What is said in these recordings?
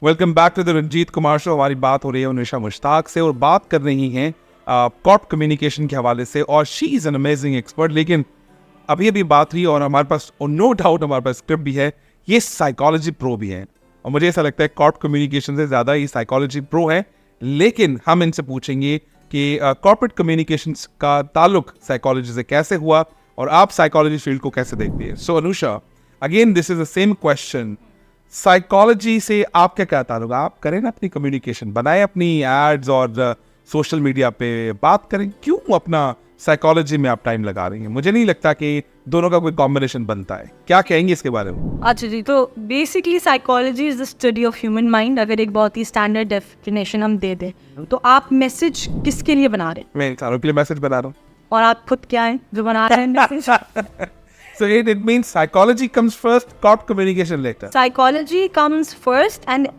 Welcome back to the Ranjit Kumar show. हमारी बात हो रही है उनिशा मुश्ताक से और बात कर रही हैं कॉर्प कम्युनिकेशन के हवाले से, और she is an amazing expert. लेकिन अभी बात रही और हमारे पास नो डाउट हमारे पास स्क्रिप्ट भी है, ये साइकोलॉजी प्रो भी है, और मुझे ऐसा लगता है कॉर्प कम्युनिकेशन से ज़्यादा ये साइकोलॉजी प्रो है। लेकिन हम इनसे पूछेंगे कि कॉर्पोरेट कम्युनिकेशन का ताल्लुक साइकोलॉजी से कैसे हुआ और आप साइकोलॉजी फील्ड को कैसे देखती है। So Anusha, again this is the same question, psychology से आपका क्या ताल्लुक? आप करें ना अपनी कम्युनिकेशन, बनाए अपनी एड्स और सोशल मीडिया पे बात करें, क्यों अपना साइकोलॉजी में आप टाइम लगा रही हैं? मुझे नहीं लगता कि दोनों का कोई कॉम्बिनेशन बनता है। क्या कहेंगे इसके बारे में? अच्छा जी, तो basically psychology is the study of human mind. अगर एक बहुत ही स्टैंडर्ड डेफिनेशन हम दे दें तो आप मैसेज किसके लिए बना रहे हैं? मैं इंसानों के लिए मैसेज बना रहा हूँ। और आप खुद क्या हैं जो बना रहे हैं message? So it means psychology comes first, corp communication later. Psychology comes first, and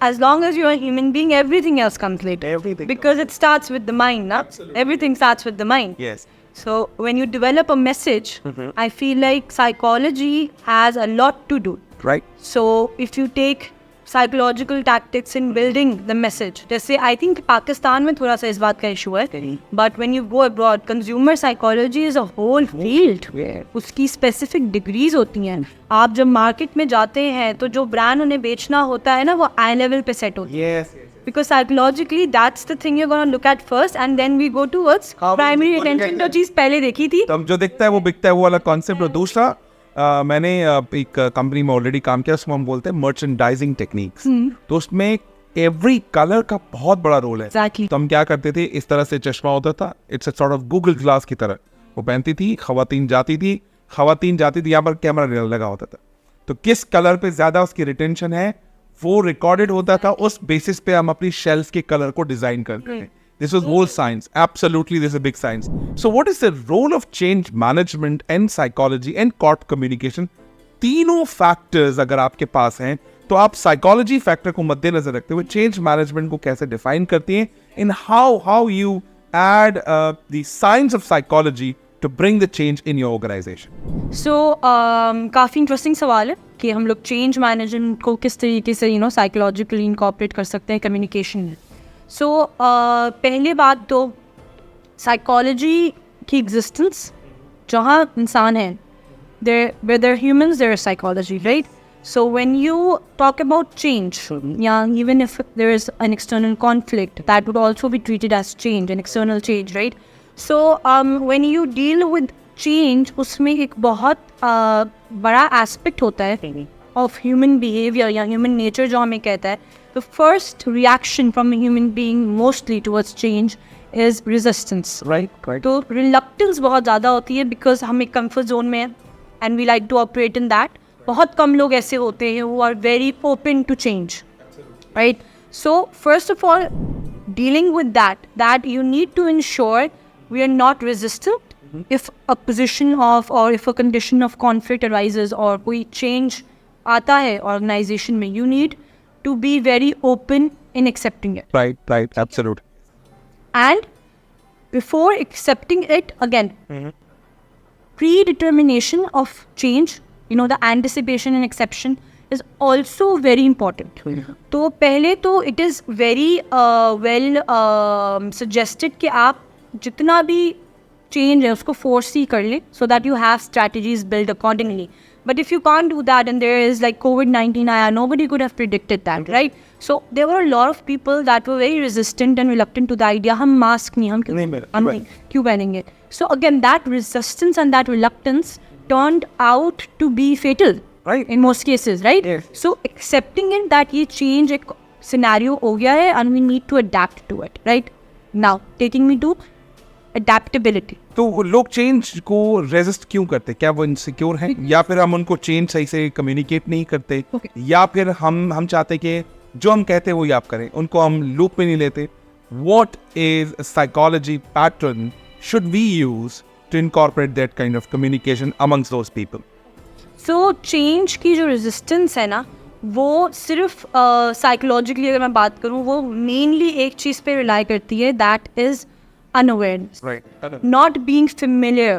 as long as you're a human being, everything else comes later. Everything. Because it starts with the mind, na? Absolutely. Everything starts with the mind. Yes. So when you develop a message, I feel like psychology has a lot to do. Right. So if you take psychological tactics in building the message, जैसे I think Pakistan में थोड़ा सा इस बात का issue है, but when you go abroad, consumer psychology is a whole field. उसकी specific degrees होती हैं। आप जब मार्केट में जाते हैं तो जो ब्रांड उन्हें बेचना होता है ना, वो आई लेवल पे सेट होती है। Yes. Because psychologically that's the thing you're going to look at first, and then we go towards primary attention। जो चीज़ पहले देखी थी, तो जो दिखता है वो बिकता है, वो वाला कॉन्सेप्ट। और दूसरा, मैंने एक कंपनी में ऑलरेडी काम किया, उसमें हम बोलते हैं मर्चेंडाइजिंग टेक्निक्स। तो उसमें एवरी कलर का बहुत बड़ा रोल है। Exactly. तो हम क्या करते थे, इस तरह से चश्मा होता था, it's a sort of Google glass की तरह, वो पहनती थी, खवातीन जाती थी, यहाँ पर कैमरा लगा होता था, तो किस कलर पे ज्यादा उसकी रिटेंशन है वो रिकॉर्डेड होता था। उस बेसिस पे हम अपनी शेल्फ के कलर को डिजाइन करते थे। This was whole science. Absolutely, this is a big science. So what is the role of change management and psychology and corp communication? तीनों factors अगर आपके पास हैं तो आप psychology factor को मद्देनजर रखते हुए change management को कैसे define करती हैं, and how you add the science of psychology to bring the change in your organization? So काफ़ी इंटरेस्टिंग सवाल है कि हम लोग चेंज मैनेजमेंट को किस तरीके से साइकोलॉजिकली इनकॉर्पोरेट कर सकते हैं कम्युनिकेशन में। सो पहले बात तो साइकोलॉजी की एग्जिस्टेंस, जहाँ इंसान है, where there are humans, there is psychology, right? So when you talk about change, yeah, even if there is an external conflict, that would also be treated as change, an external change, right? So when you deal with change, उसमें एक बहुत बड़ा aspect होता है of human behavior या human nature जो हमें कहता है। The first reaction from a human being mostly towards change is resistance. Right. तो reluctance बहुत ज़्यादा होती है because हम एक comfort zone में हैं and we like to operate in that. बहुत कम लोग ऐसे होते हैं who are very open to change. Right? So first of all, dealing with that you need to ensure we are not resistant if a position of or if a condition of conflict arises or कोई change आता है organization में, you need to be very open in accepting it. Right, absolutely. And before accepting it, again, predetermination of change, the anticipation and acceptance is also very important. तो पहले तो it is very well suggested कि आप जितना भी change है उसको foresee कर ले, so that you have strategies built accordingly. But if you can't do that, and there is like COVID-19, nobody could have predicted that, right? So there were a lot of people that were very resistant and reluctant to the idea, हम mask नहीं, हम क्यों पहनेंगे? So again, that resistance and that reluctance turned out to be fatal, right? In most cases, right? Yes. So accepting it that ये change एक scenario हो गया है and we need to adapt to it, right? Now, taking me to adaptability. तो लोग change को resist क्यों करते? क्या वो इनसिक्योर हैं, या फिर हम उनको चेंज सही से कम्युनिकेट नहीं करते, या फिर हम चाहते कि जो हम कहते हैं वो ही आप करें, उनको हम लूप में नहीं लेते? What is a psychology pattern should we use to incorporate that kind of communication amongst those people? So change की जो resistance है ना, वो सिर्फ साइकोलॉजिकली अगर मैं बात करूँ, वो मेनली एक चीज़ पे रिलाई करती है, that is unawareness. Right. Not being familiar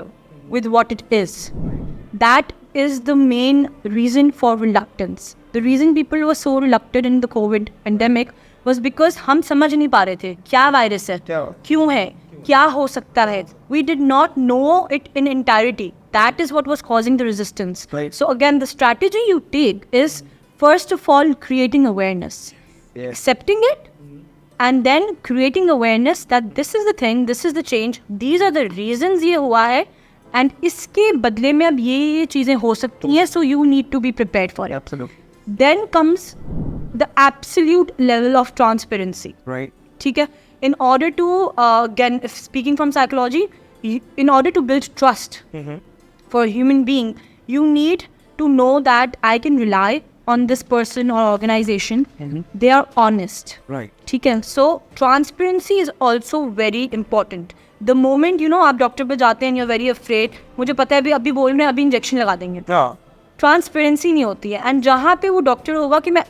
with what it is. That is the main reason for reluctance. The reason people were so reluctant in the COVID pandemic was because हम समझ नहीं पा रहे थे क्या virus है, क्यों है, क्या हो सकता है. We did not know it in entirety. That is what was causing the resistance. Right. So again, the strategy you take is first of all creating awareness, accepting it, and then creating awareness that this is the thing, this is the change, these are the reasons ये हुआ है, and इसके बदले में अब ये चीज़ें हो सकती हैं, so you need to be prepared for it. Absolutely. Then comes the absolute level of transparency. Right. ठीक है? In order to, again, if speaking from psychology, in order to build trust for a human being, you need to know that I can rely on this person or organization. They are honest. Right. ठीक है? So transparency is also very important. The moment आप doctor पे जाते हैं, you're very afraid. मुझे पता है अभी बोल रहे हैं, अभी इंजेक्शन लगा देंगे. हाँ. ट्रांसपेरेंसी नहीं होती है. एंड जहाँ पे वो डॉक्टर होगा कि मैं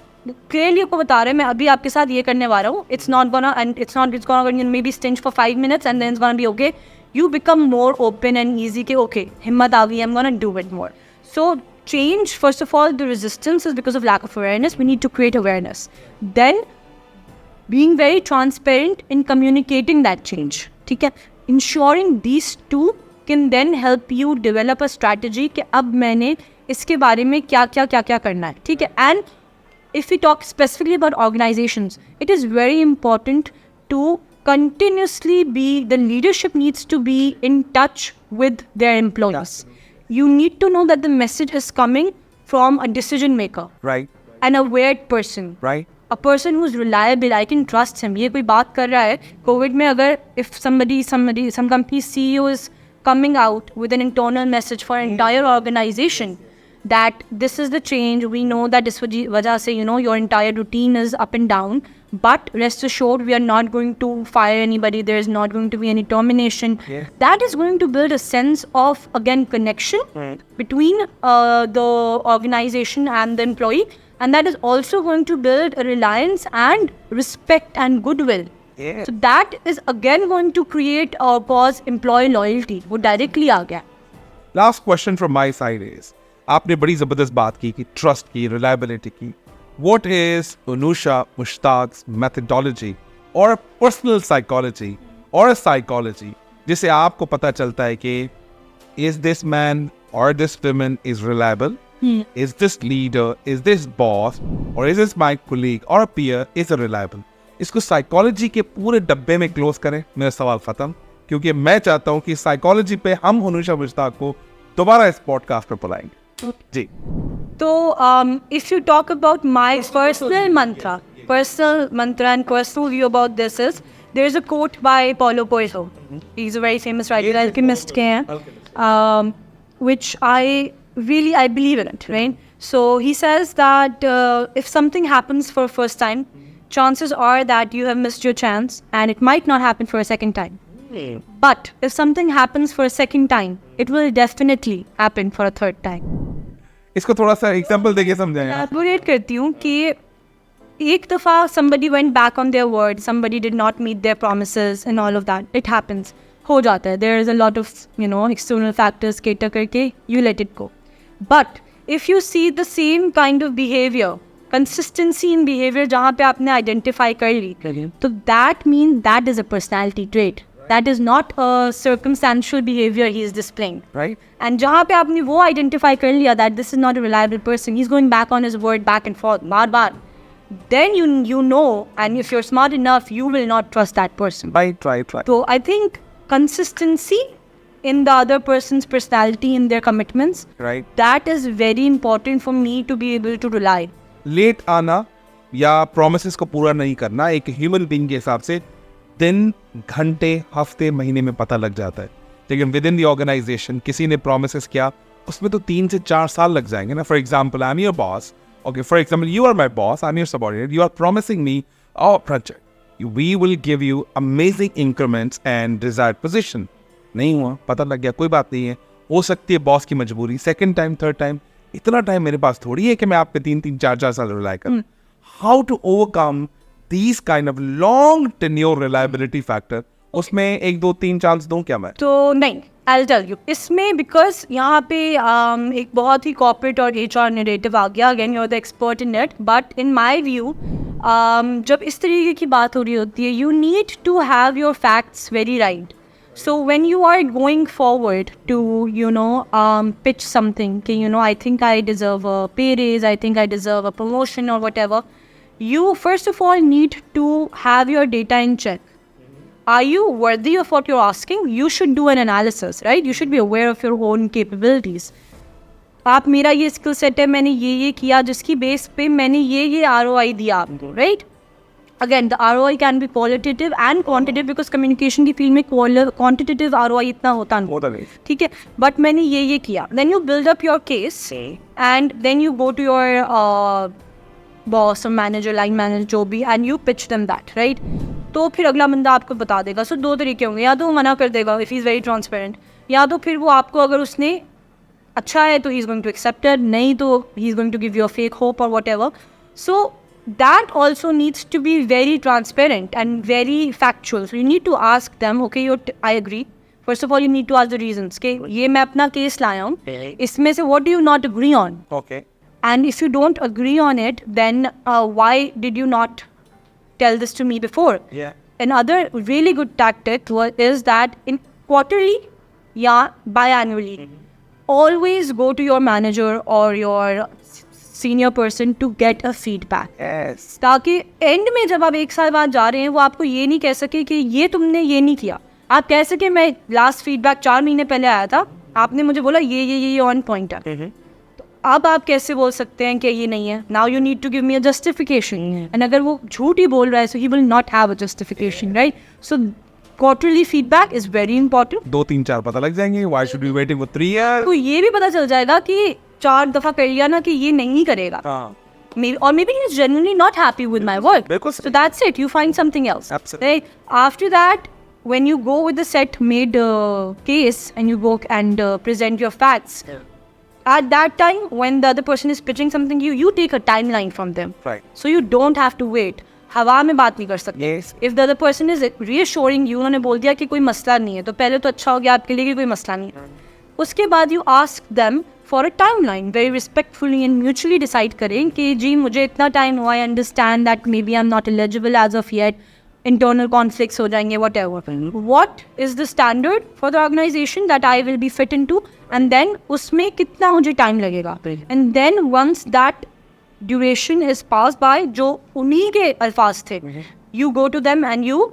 क्लियरली आपको बता रहा है मैं अभी आपके साथ ये करने वाला हूँ, it's gonna may be stench for 5 minutes and then it's gonna be okay, you become more open and easy कि ओके हिम्मत आ गई, I am gonna do it more. So change, first of all, the resistance is because of lack of awareness. We need to create awareness. Then being very transparent in communicating that change. ठीक है? Ensuring these two can then help you develop a strategy कि अब मैंने इसके बारे में क्या करना है. ठीक है? And if we talk specifically about organizations, it is very important to continuously the leadership needs to be in touch with their employees. You need to know that the message is coming from a decision maker. Right. An aware person. Right. A person who's reliable, I can trust him. ये कोई बात कर रहा है Covid में, अगर if some company CEO is coming out with an internal message for an entire organization that this is the change, we know that इस वजह से your entire routine is up and down, but rest assured we are not going to fire anybody, there is not going to be any termination. That is going to build a sense of, again, connection between the organization and the employee, and that is also going to build a reliance and respect and goodwill. So that is again going to create or cause employee loyalty. वो directly आ गया. Last question from my side is, आपने बड़ी ज़बरदस्त बात की कि trust की, reliability की. What is Anusha Mushtaq's methodology or a personal psychology or a psychology जिसे आपको पता चलता है कि is this man or this woman is reliable? Is this leader, is this boss, or is this my colleague or a peer is a reliable? इसको psychology के पूरे डब्बे में क्लोज करें. मेरा सवाल खत्म, क्योंकि मैं चाहता हूँ कि साइकोलॉजी पे हम अनुषा मुश्ताक को दोबारा इस पॉडकास्ट पर बुलाएंगे. जी. तो if you talk about my personal mantra and personal view about this is, there is a quote by Paulo Coelho. He's a very famous writer, alchemist के हैं, which I believe in it, right? So he says that if something happens for first time, chances are that you have missed your chance and it might not happen for a second time. But if something happens for a second time, it will definitely happen for a third time. इसको थोड़ा सा example देके समझाएं. Elaborate करती हूँ कि एक दफ़ा somebody went back on their word, somebody did not meet their promises and all of that. It happens. हो जाता है. There is a lot of, external factors cater करके you let it go. But if you see the same kind of behavior, consistency in behavior जहाँ पे आपने identify कर ली, तो that means that is a personality trait. That is not a circumstantial behavior he is displaying. Right. And जहाँ पे आपने वो identify कर लिया that this is not a reliable person, he's going back on his word back and forth, bar, then you know, and if you're smart enough, you will not trust that person. Right. So I think consistency in the other person's personality, in their commitments, Right. that is very important for me to be able to rely. Late आना या promises को पूरा नहीं करना एक human being के हिसाब से दिन, घंटे, हफ्ते, महीने में पता लग जाता है. लेकिन विद इन द ऑर्गेनाइजेशन किसी ने प्रोमिसेस किया, उसमें तो 3 से 4 साल लग जाएंगे ना. For example, I am your boss. Okay, for example, you are my boss, I am your subordinate, you are promising me our project, we will give you amazing increments and desired position. नहीं हुआ, पता लग गया, कोई बात नहीं है, हो सकती है बॉस की मजबूरी. सेकेंड टाइम, थर्ड टाइम, इतना टाइम मेरे पास थोड़ी है कि मैं आप पे 3-3, 4-4 साल रिलाय करूं. How to overcome these kind of long tenure reliability factor, उसमें 1, 2, 3 चांस दूं क्या मैं? तो नहीं, I'll tell you. इसमें because यहाँ पे एक बहुत ही corporate और HR narrative आ गया. Again, you're the expert in it. But in my view, जब इस तरीके की बात हो रही होती है, you need to have your facts very right. So when you are going forward to, pitch something, I think I deserve a pay raise, I think I deserve a promotion or whatever, you first of all need to have your data in check. Are you worthy of what you're asking? You should do an analysis, right? You should be aware of your own capabilities. आप मेरा ये skill set है, मैंने ये किया, जिसकी base पे मैंने ये ROI दिया आपको, right? Again, the ROI can be qualitative and quantitative because communication की फील्ड में quantitative ROI इतना होता नहीं, ठीक है? But मैंने ये किया. Then you build up your case and then you go to your boss or manager, line manager, जो भी, and you pitch them that, right? तो फिर अगला बंदा आपको बता देगा. सो 2 तरीके होंगे, या तो वो मना कर देगा if he is very transparent, या तो फिर वो आपको, अगर उसने अच्छा है तो he is going to accept it, नहीं तो he is going to give you a fake hope or whatever. So that also needs to be very transparent and very factual. So you need to ask them, okay, I agree. First of all, you need to ask the reasons. Okay, ये मैं अपना case लाया हूँ, इसमें से what do you not agree on? Okay. And if you don't agree on it, then why did you not tell this to me before? Yeah. Another really good tactic is that in quarterly, biannually, always go to your manager or your senior person to get a feedback. Yes. ताकि and में जब आप 1 साल बाद जा रहे हैं, वो आपको ये नहीं कह सके कि ये तुमने ये नहीं किया. आप कह सके मैं लास्ट फीडबैक 4 महीने पहले आया था, आपने मुझे बोला ये ऑन पॉइंट है. अब आप कैसे बोल सकते हैं कि ये नहीं है? Now you need to give me a justification. And अगर वो झूठ ही बोल रहा है, so he will not have a justification, right? So quarterly feedback is very important. 2 3 4 पता लग जाएंगे. Why should we waiting for 3 years? तो ये भी पता चल जाएगा कि 4 दफा कर लिया ना कि ये नहीं करेगा. Maybe he is genuinely not happy with my work. So that's it. You find something else. Absolutely. Right? After that, when you go with the set made case and you go and present your facts. At that time, when the other person is pitching something, you take a timeline from them. Right. So you don't have to wait. हवा में बात नहीं कर सकते. Yes. If the other person is reassuring you, उन्होंने बोल दिया कि कोई मसला नहीं है, तो पहले तो अच्छा हो गया आपके लिए कि कोई मसला नहीं है. उसके बाद you ask them for a timeline, very respectfully and mutually decide करें कि जी मुझे इतना टाइम हुआ, I understand that maybe I'm not eligible as of yet, internal conflicts हो जाएंगे, whatever. What is the standard for the organization that I will be fit into, and then उसमें कितना मुझे टाइम लगेगा. And then once that duration is passed by, जो उन्हीं के अल्फाज थे, you go to them and you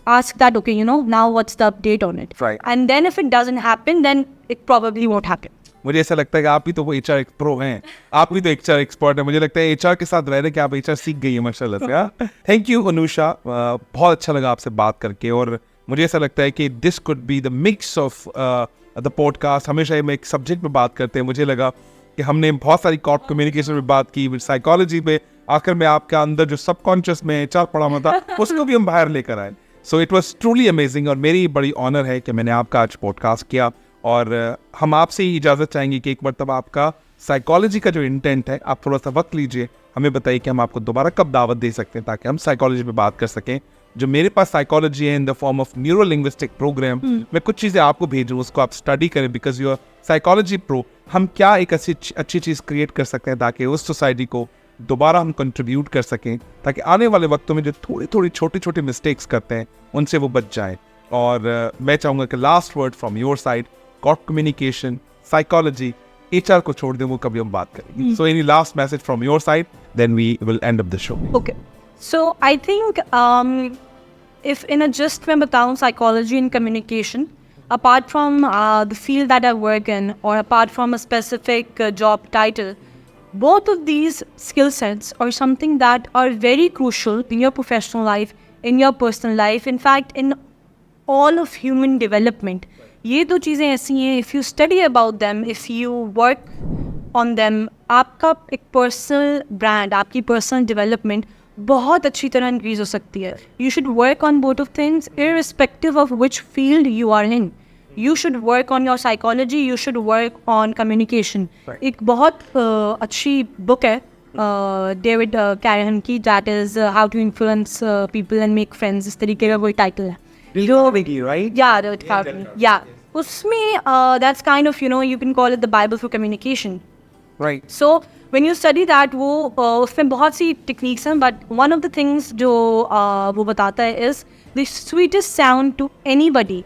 ask that, okay, now what's the update on it? Right. And then if it doesn't happen, then it probably won't happen. मुझे ऐसा लगता है कि आप भी तो वो HR प्रो हैं, आप भी तो HR एक्सपर्ट हैं. मुझे लगता है HR के साथ रह रहे कि आप HR सीख गई है माशाल्लाह से. थैंक यू अनुषा, बहुत अच्छा लगा आपसे बात करके. और मुझे ऐसा लगता है कि this could be the mix of the podcast. हमेशा हम एक सब्जेक्ट पे बात करते हैं, मुझे लगा कि हमने बहुत सारी कॉर्प कम्युनिकेशन पे बात की, साइकोलॉजी पे, आखिर में आपका अंदर जो सबकॉन्शियस में HR पड़ा हुआ था उसको भी हम बाहर लेकर आए. So it was truly amazing और मेरी बड़ी ऑनर है कि मैंने आपका आज पॉडकास्ट किया. और हम आपसे ही इजाज़त चाहेंगे कि एक बार तब आपका साइकोलॉजी का जो इंटेंट है, आप थोड़ा सा वक्त लीजिए, हमें बताइए कि हम आपको दोबारा कब दावत दे सकते हैं ताकि हम साइकोलॉजी पे बात कर सकें. जो मेरे पास साइकोलॉजी है in the form of neuro linguistic program, मैं कुछ चीज़ें आपको भेजूँ, उसको आप स्टडी करें because you are psychology pro. हम क्या एक अच्छी चीज़ क्रिएट कर सकते हैं ताकि उस सोसाइटी को दोबारा हम कंट्रीब्यूट कर सकें, ताकि आने वाले वक्तों में जो थोड़ी छोटी मिस्टेक्स करते हैं उनसे वो बच जाएं. और मैं चाहूँगा कि last word from your side, corp communication, psychology, HR को छोड़ दें, वो कभी हम बात करेंगे. So any last message from your side, then we will end up the show. Okay. So I think if in a gist मैं बताऊँ psychology and communication, apart from the field that I work in or apart from a specific job title, both of these skill sets are something that are very crucial in your professional life, in your personal life, in fact in all of human development. ये दो चीज़ें ऐसी हैं, if you study about them, if you work on them, आपका एक personal brand, आपकी personal development बहुत अच्छी तरह इंक्रीज हो सकती है. You should work on both of things irrespective of which field you are in. You should work on your psychology, you should work on communication. एक बहुत अच्छी बुक है डेविड कैरहन की, that is how to influence people and make friends. इस तरीके का कोई title है. Right? Yeah, David Carnegie. Yeah. उसमें that's kind of, you can call it the Bible for communication. Right. So when you study that, उसमें बहुत सी techniques हैं, but one of the things जो वो बताता है is the sweetest sound to anybody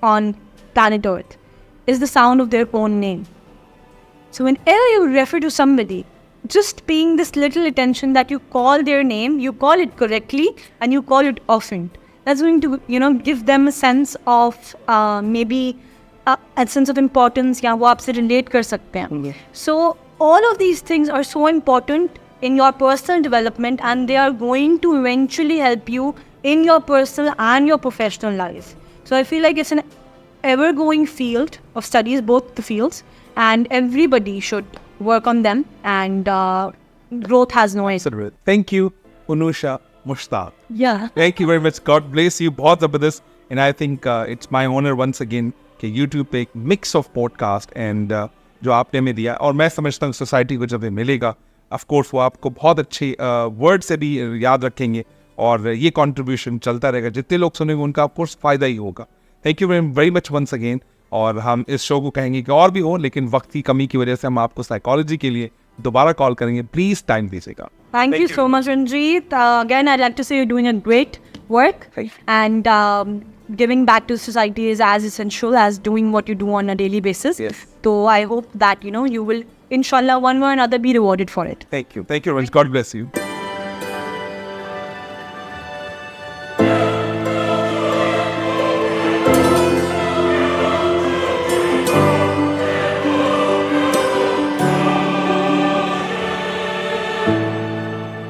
on planet Earth is the sound of their own name. So whenever you refer to somebody, just paying this little attention that you call their name, you call it correctly, and you call it often. That's going to, give them a sense of maybe a sense of importance. या वो आपसे relate कर सकते हैं. So all of these things are so important in your personal development, and they are going to eventually help you in your personal and your professional life. So I feel like it's an ever-going field of studies, both the fields, and everybody should work on them, and growth has no end. Thank you, Unusha Mushtaq. Yeah. Thank you very much. God bless you. बहुत ज़बरदस्त. And I think it's my honor once again कि YouTube पे एक mix of podcast and जो आपने हमें दिया, और मैं समझता हूँ सोसाइटी को जब ये मिलेगा, of course वो आपको बहुत अच्छे वर्ड से भी याद रखेंगे, और ये कंट्रीब्यूशन चलता रहेगा. जितने लोग सुनेंगे उनका ऑफ कोर्स फ़ायदा ही होगा. Thank you very much once again. और हम इस शो को कहेंगे कि और भी हो, लेकिन वक्त की कमी की वजह से हम आपको साइकोलॉजी के लिए दोबारा कॉल करेंगे. प्लीज़ टाइम दीजिएगा. Thank you so much, Ranjit. Again, I'd like to say you're doing a great work, and giving back to society is as essential as doing what you do on a daily basis. Yes. So I hope that you will, inshallah, one way or another, be rewarded for it. Thank you. Thank you, Raj. God bless you.